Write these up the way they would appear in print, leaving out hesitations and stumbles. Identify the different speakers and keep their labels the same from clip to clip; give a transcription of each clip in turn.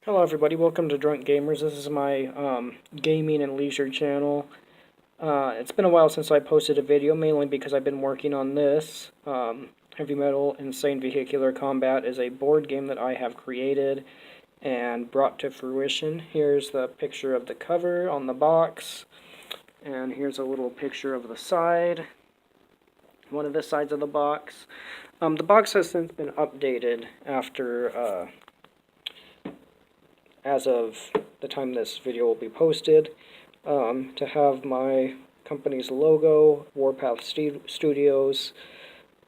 Speaker 1: Hello everybody, welcome to Drunk Gamers. This is my gaming and leisure channel. It's been a while since I posted a video, mainly because I've been working on this. Heavy Metal Insane Vehicular Combat is a board game that I have created and brought to fruition. Here's the picture of the cover on the box, and here's a little picture of the side, one of the sides of the box. The box has since been updated after as of the time this video will be posted, to have my company's logo, Warpath Studios,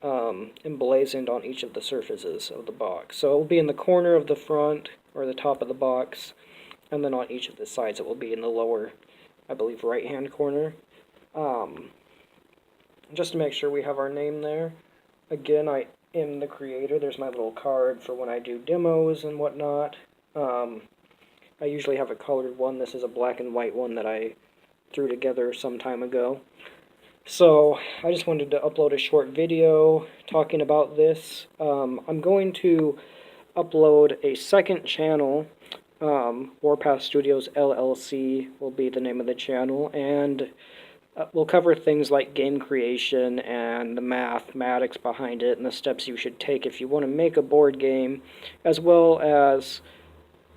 Speaker 1: emblazoned on each of the surfaces of the box. So it will be in the corner of the front, or the top of the box, and then on each of the sides it will be in the lower, I believe, right-hand corner. Just to make sure we have our name there. Again, I am the creator. There's my little card for when I do demos and whatnot. I usually have a colored one. This is a black and white one that I threw together some time ago. So I just wanted to upload a short video talking about this. I'm going to upload a second channel. Warpath Studios LLC will be the name of the channel, and we'll cover things like game creation and the mathematics behind it and the steps you should take if you want to make a board game, as well as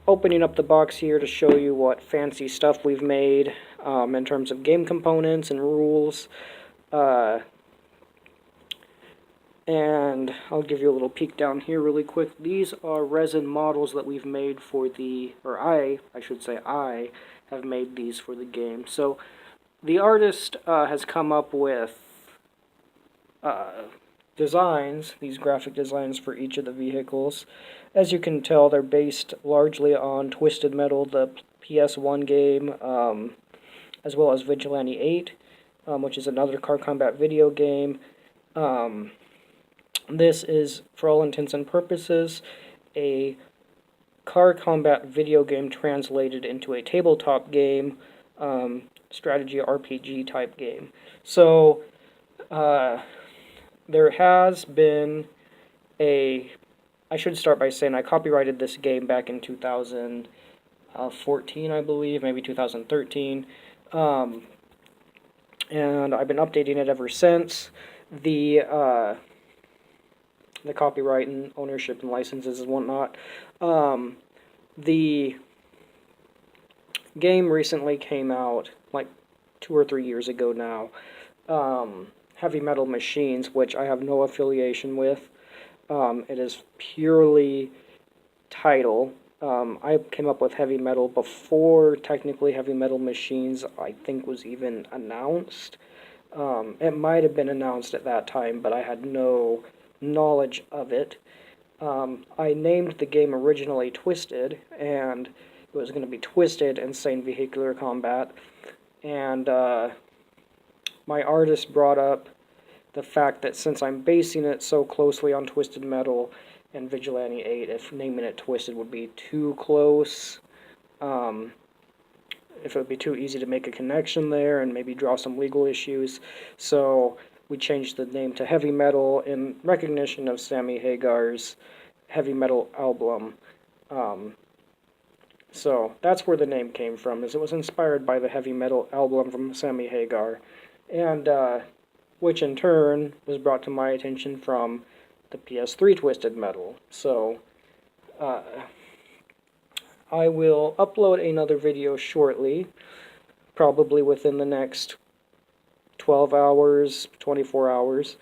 Speaker 1: opening up the box here to show you what fancy stuff we've made in terms of game components and rules. And I'll give you a little peek down here really quick. These are resin models that we've made for I should say I have made these for the game. So the artist has come up with designs, these graphic designs for each of the vehicles. As you can tell, they're based largely on Twisted Metal, the PS1 game, as well as Vigilante 8, which is another car combat video game. This is, for all intents and purposes, a car combat video game translated into a tabletop game, strategy RPG type game. So, there has been I should start by saying I copyrighted this game back in 2014, I believe, maybe 2013, and I've been updating it ever since. The copyright and ownership and licenses and whatnot. The game recently came out, like 2 or 3 years ago now. Heavy Metal Machines, which I have no affiliation with. It is purely title. I came up with Heavy Metal before technically Heavy Metal Machines, I think, was even announced. It might have been announced at that time, but I had no knowledge of it. I named the game originally Twisted, and it was going to be Twisted Insane Vehicular Combat. And my artist brought up the fact that since I'm basing it so closely on Twisted Metal and Vigilante 8, if naming it Twisted would be too close, if it would be too easy to make a connection there and maybe draw some legal issues. So we changed the name to Heavy Metal in recognition of Sammy Hagar's Heavy Metal album. So that's where the name came from, is it was inspired by the Heavy Metal album from Sammy Hagar, and which in turn was brought to my attention from the PS3 Twisted Metal. So I will upload another video shortly, probably within the next 12 hours, 24 hours,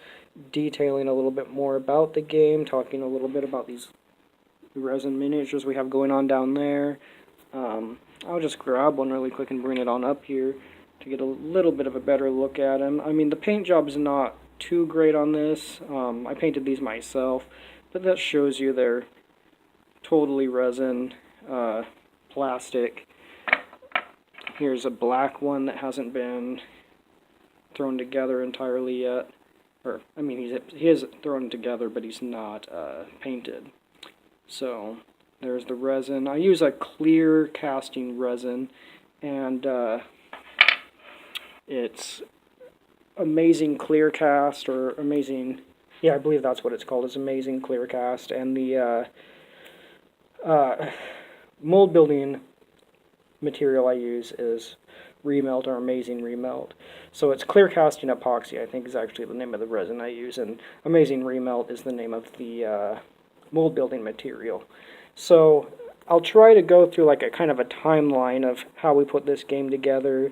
Speaker 1: detailing a little bit more about the game, talking a little bit about these resin miniatures we have going on down there. I'll just grab one really quick and bring it on up here to get a little bit of a better look at them. I mean, the paint job's not too great on this. I painted these myself, but that shows you they're totally resin, plastic. Here's a black one that hasn't been thrown together entirely yet. Or, I mean, he is thrown together, but he's not painted. So there's the resin. I use a clear casting resin, and it's Amazing Clear Cast, or Amazing, yeah, I believe that's what it's called, is Amazing Clear Cast, and the mold building material I use is Remelt or Amazing Remelt. So it's clear casting epoxy, I think is actually the name of the resin I use, and Amazing Remelt is the name of the mold building material. So I'll try to go through like a kind of a timeline of how we put this game together,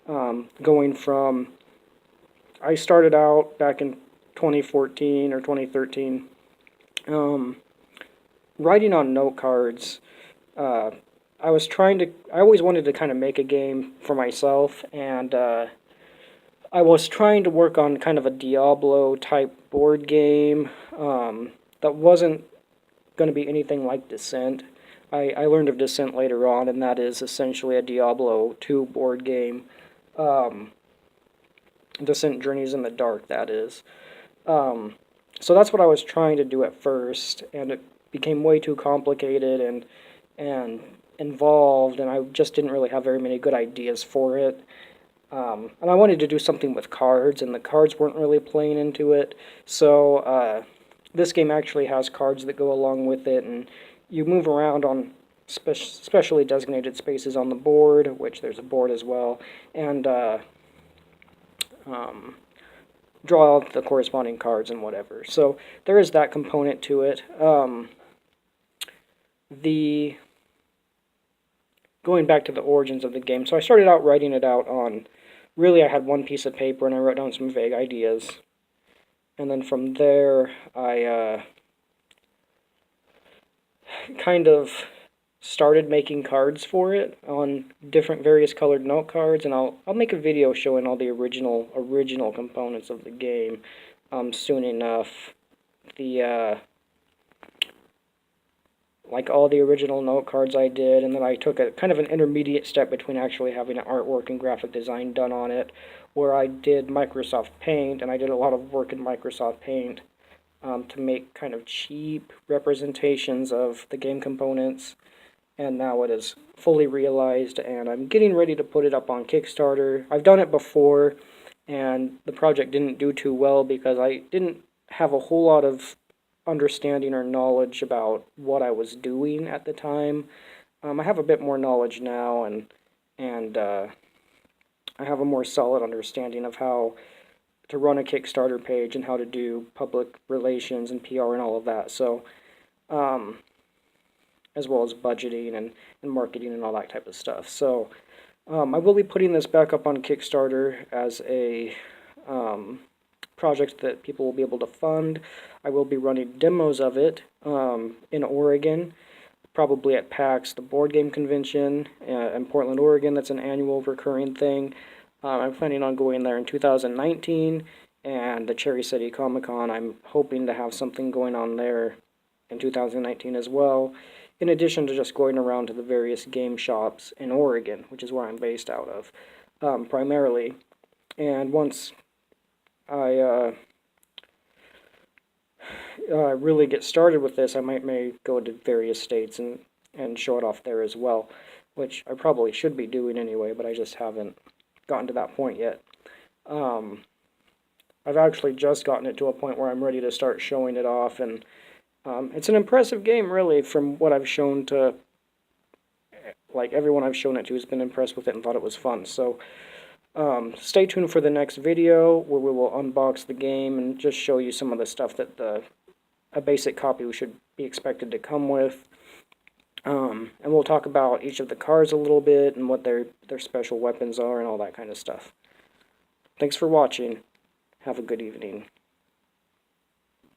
Speaker 1: going from, I started out back in 2014 or 2013, writing on note cards. I always wanted to kind of make a game for myself, and I was trying to work on kind of a Diablo type board game that wasn't going to be anything like Descent. I learned of Descent later on, and that is essentially a Diablo 2 board game. Descent Journeys in the Dark, that is. So that's what I was trying to do at first, and it became way too complicated and involved, and I just didn't really have very many good ideas for it. And I wanted to do something with cards, and the cards weren't really playing into it. So this game actually has cards that go along with it, and you move around on specially designated spaces on the board, which there's a board as well, and draw out the corresponding cards and whatever. So there is that component to it. Going back to the origins of the game, so I started out writing it out on, really I had one piece of paper and I wrote down some vague ideas. And then from there, I kind of started making cards for it on different various colored note cards, and I'll make a video showing all the original components of the game soon enough. Like all the original note cards I did, and then I took a kind of an intermediate step between actually having an artwork and graphic design done on it, where I did Microsoft Paint, and I did a lot of work in Microsoft Paint to make kind of cheap representations of the game components. And now it is fully realized, and I'm getting ready to put it up on Kickstarter. I've done it before, and the project didn't do too well because I didn't have a whole lot of understanding or knowledge about what I was doing at the time. I have a bit more knowledge now, and I have a more solid understanding of how to run a Kickstarter page and how to do public relations and PR and all of that. So, as well as budgeting and marketing and all that type of stuff. So I will be putting this back up on Kickstarter as a project that people will be able to fund. I will be running demos of it in Oregon, probably at PAX, the board game convention in Portland, Oregon. That's an annual recurring thing. I'm planning on going there in 2019, and the Cherry City Comic-Con, I'm hoping to have something going on there in 2019 as well, in addition to just going around to the various game shops in Oregon, which is where I'm based out of, primarily. And once I really get started with this, I may go to various states and show it off there as well, which I probably should be doing anyway, but I just haven't gotten to that point yet. I've actually just gotten it to a point where I'm ready to start showing it off, and it's an impressive game, really, from what I've shown to, like, everyone I've shown it to has been impressed with it and thought it was fun. So stay tuned for the next video where we will unbox the game and just show you some of the stuff that a basic copy should be expected to come with. And we'll talk about each of the cards a little bit and what their special weapons are and all that kind of stuff. Thanks for watching. Have a good evening.